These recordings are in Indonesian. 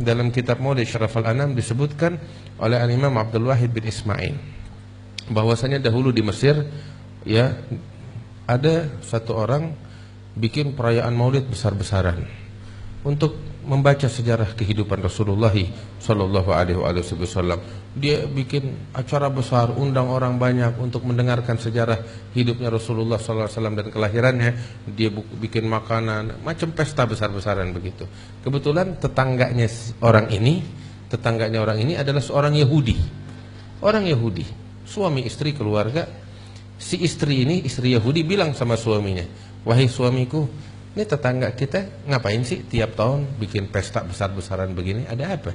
Dalam kitab Maulid Syarafal Anam disebutkan oleh Al-Imam Abdul Wahid bin Ismail bahwasanya dahulu di Mesir ya ada satu orang bikin perayaan Maulid besar-besaran untuk membaca sejarah kehidupan Rasulullah sallallahu alaihi wasallam. Dia bikin acara besar, undang orang banyak untuk mendengarkan sejarah hidupnya Rasulullah sallallahu alaihi wasallam dan kelahirannya. Dia bikin makanan, macam pesta besar-besaran begitu. Kebetulan tetangganya orang ini adalah seorang Yahudi. Orang Yahudi, suami istri keluarga. Si istri ini, istri Yahudi bilang sama suaminya, "Wahai suamiku, ini tetangga kita ngapain sih tiap tahun bikin pesta besar-besaran begini? Ada apa?"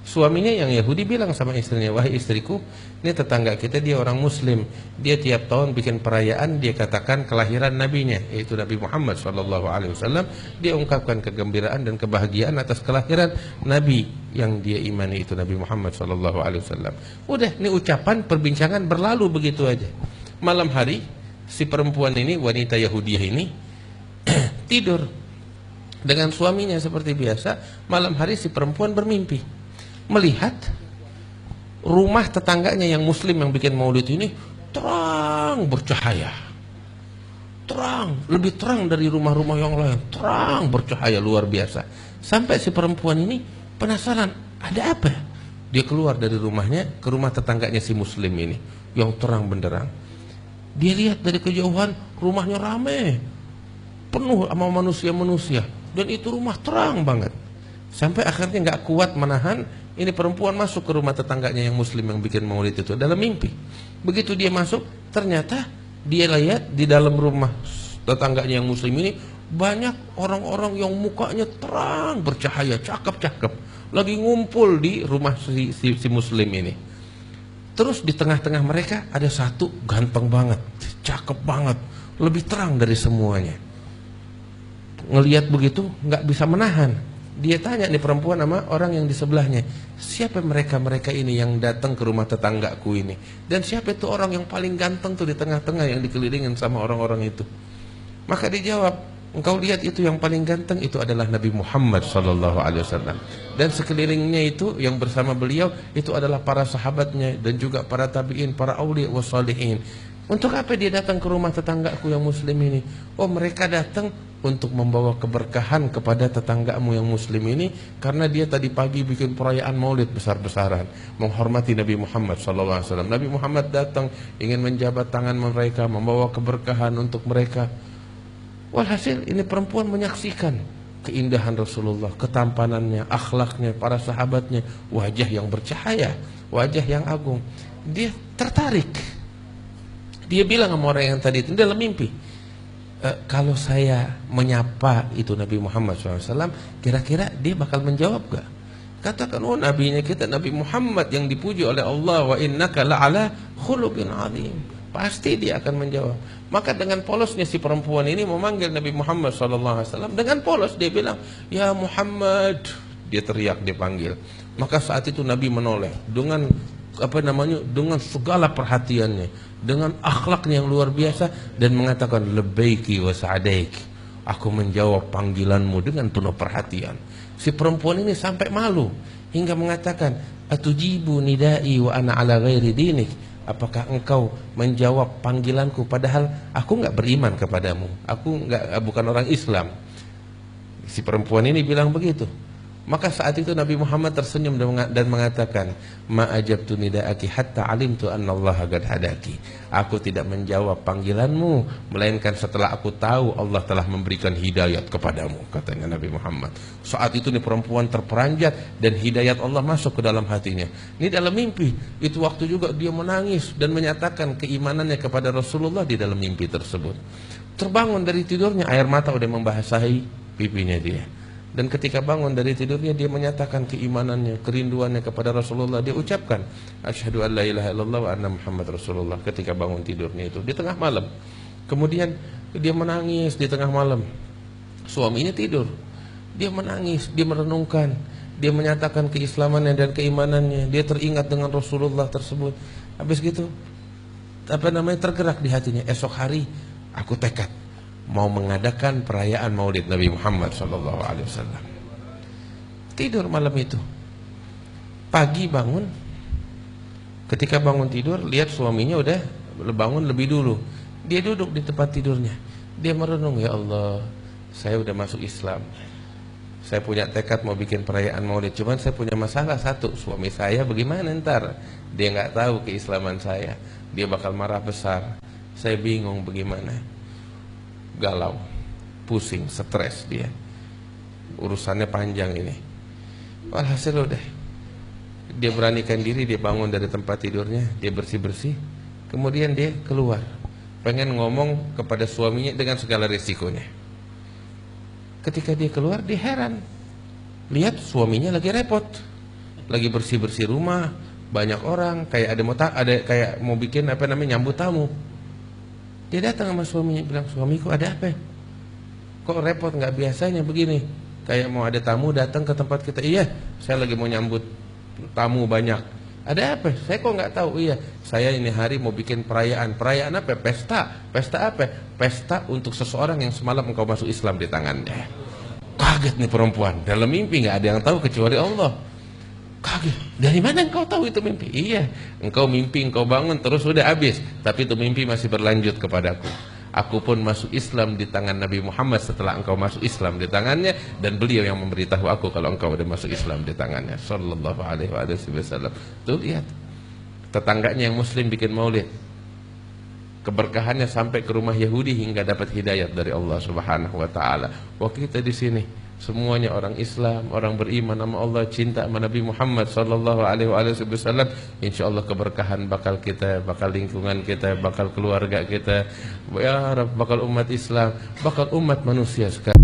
Suaminya yang Yahudi bilang sama istrinya, "Wahai istriku, ini tetangga kita dia orang Muslim. Dia tiap tahun bikin perayaan, dia katakan kelahiran nabinya, yaitu Nabi Muhammad SAW. Dia ungkapkan kegembiraan dan kebahagiaan atas kelahiran Nabi yang dia imani itu Nabi Muhammad SAW. Udah, ini ucapan perbincangan berlalu begitu aja. Malam hari si perempuan ini, wanita Yahudiah ini tidur dengan suaminya seperti biasa. Malam hari si perempuan bermimpi melihat rumah tetangganya yang Muslim yang bikin maulid ini terang bercahaya, terang, lebih terang dari rumah-rumah yang lain, terang bercahaya luar biasa. Sampai si perempuan ini penasaran, ada apa? Dia keluar dari rumahnya ke rumah tetangganya si Muslim ini yang terang benderang. Dia lihat dari kejauhan rumahnya rame, penuh sama manusia-manusia, dan itu rumah terang banget. Sampai akhirnya nggak kuat menahan, ini perempuan masuk ke rumah tetangganya yang Muslim yang bikin maulid itu dalam mimpi. Begitu dia masuk, ternyata dia lihat di dalam rumah tetangganya yang Muslim ini banyak orang-orang yang mukanya terang bercahaya, cakep-cakep, lagi ngumpul di rumah si Muslim ini. Terus di tengah-tengah mereka ada satu ganteng banget, cakep banget, lebih terang dari semuanya. Ngelihat begitu nggak bisa menahan. Dia tanya nih perempuan sama orang yang di sebelahnya, siapa mereka ini yang datang ke rumah tetanggaku ini? Dan siapa itu orang yang paling ganteng tuh di tengah-tengah yang dikelilingin sama orang-orang itu? Maka dijawab, engkau lihat itu yang paling ganteng itu adalah Nabi Muhammad SAW. Dan sekelilingnya itu yang bersama beliau itu adalah para sahabatnya dan juga para tabi'in, para aulia wassalihin. Untuk apa dia datang ke rumah tetanggaku yang Muslim ini? Oh, mereka datang untuk membawa keberkahan kepada tetanggamu yang Muslim ini, karena dia tadi pagi bikin perayaan maulid besar-besaran menghormati Nabi Muhammad SAW. Nabi Muhammad datang ingin menjabat tangan mereka, membawa keberkahan untuk mereka. Walhasil ini perempuan menyaksikan keindahan Rasulullah, ketampanannya, akhlaknya, para sahabatnya, wajah yang bercahaya, wajah yang agung. Dia tertarik. Dia bilang sama orang yang tadi itu dalam mimpi, kalau saya menyapa itu Nabi Muhammad SAW, kira-kira dia bakal menjawab gak? Katakan, oh nabinya kita Nabi Muhammad yang dipuji oleh Allah, wa innaka la'ala khuluqin azim. Pasti dia akan menjawab. Maka dengan polosnya si perempuan ini memanggil Nabi Muhammad SAW. Dengan polos dia bilang, ya Muhammad. Dia teriak, dia panggil. Maka saat itu Nabi menoleh dengan dengan segala perhatiannya, dengan akhlaknya yang luar biasa, dan mengatakan labbaiki wa sa'daiki, aku menjawab panggilanmu dengan penuh perhatian. Si perempuan ini sampai malu hingga mengatakan, atujibu nidai wa ana ala ghairi dinik, apakah engkau menjawab panggilanku padahal aku enggak beriman kepadamu, aku bukan orang Islam. Si perempuan ini bilang begitu. Maka saat itu Nabi Muhammad tersenyum dan mengatakan, ma ajabtu nida'aki hatta alimtu annallaha qad hadaki. Aku tidak menjawab panggilanmu melainkan setelah aku tahu Allah telah memberikan hidayat kepadamu, katanya Nabi Muhammad. Saat itu nih perempuan terperanjat dan hidayat Allah masuk ke dalam hatinya. Ini dalam mimpi. Itu waktu juga dia menangis dan menyatakan keimanannya kepada Rasulullah di dalam mimpi tersebut. Terbangun dari tidurnya, air mata udah membasahi pipinya dia. Dan ketika bangun dari tidurnya, dia menyatakan keimanannya, kerinduannya kepada Rasulullah. Dia ucapkan, asyhadu an la ilaha illallah wa anna Muhammad Rasulullah, ketika bangun tidurnya itu di tengah malam. Kemudian dia menangis di tengah malam. Suaminya tidur. Dia menangis, dia merenungkan, dia menyatakan keislamannya dan keimanannya. Dia teringat dengan Rasulullah tersebut. Habis gitu, tergerak di hatinya, esok hari aku tekad mau mengadakan perayaan maulid Nabi Muhammad SAW. tidur malam itu. Pagi bangun, ketika bangun tidur lihat suaminya udah bangun lebih dulu. Dia duduk di tempat tidurnya. Dia merenung, ya Allah, saya udah masuk Islam. Saya punya tekad mau bikin perayaan Maulid, cuman saya punya masalah satu, suami saya bagaimana ntar? Dia nggak tahu keislaman saya, dia bakal marah besar. Saya bingung bagaimana. Galau, pusing, stres dia. Urusannya panjang ini. Walhasil udah, dia beranikan diri, dia bangun dari tempat tidurnya, dia bersih-bersih, kemudian dia keluar, pengen ngomong kepada suaminya dengan segala risikonya. Ketika dia keluar, dia heran, lihat suaminya lagi repot, lagi bersih-bersih rumah, banyak orang, kayak ada kayak mau bikin nyambut tamu. Dia datang sama suaminya, bilang, suamiku ada apa? Kok repot, nggak biasanya begini. Kayak mau ada tamu datang ke tempat kita. Iya, saya lagi mau nyambut tamu banyak. Ada apa? Saya kok nggak tahu. Iya, saya ini hari mau bikin perayaan. Perayaan apa? Pesta. Pesta apa? Pesta untuk seseorang yang semalam engkau masuk Islam di tangannya. Kaget nih perempuan. Dalam mimpi nggak ada yang tahu kecuali Allah. Kaget. Dari mana engkau tahu itu mimpi? Iya, engkau mimpi, engkau bangun terus sudah habis. Tapi itu mimpi masih berlanjut kepadaku. Aku pun masuk Islam di tangan Nabi Muhammad setelah engkau masuk Islam di tangannya, dan beliau yang memberitahu aku kalau engkau sudah masuk Islam di tangannya. Sallallahu alaihi wasallam. Tuh lihat, tetangganya yang Muslim bikin maulid, keberkahannya sampai ke rumah Yahudi hingga dapat hidayat dari Allah Subhanahu wa taala. Wah, kita di sini semuanya orang Islam, orang beriman sama Allah, cinta sama Nabi Muhammad sallallahu alaihi wasallam. Insyaallah keberkahan bakal kita, bakal lingkungan kita, bakal keluarga kita, ya Rabb, bakal umat Islam, bakal umat manusia sekalian.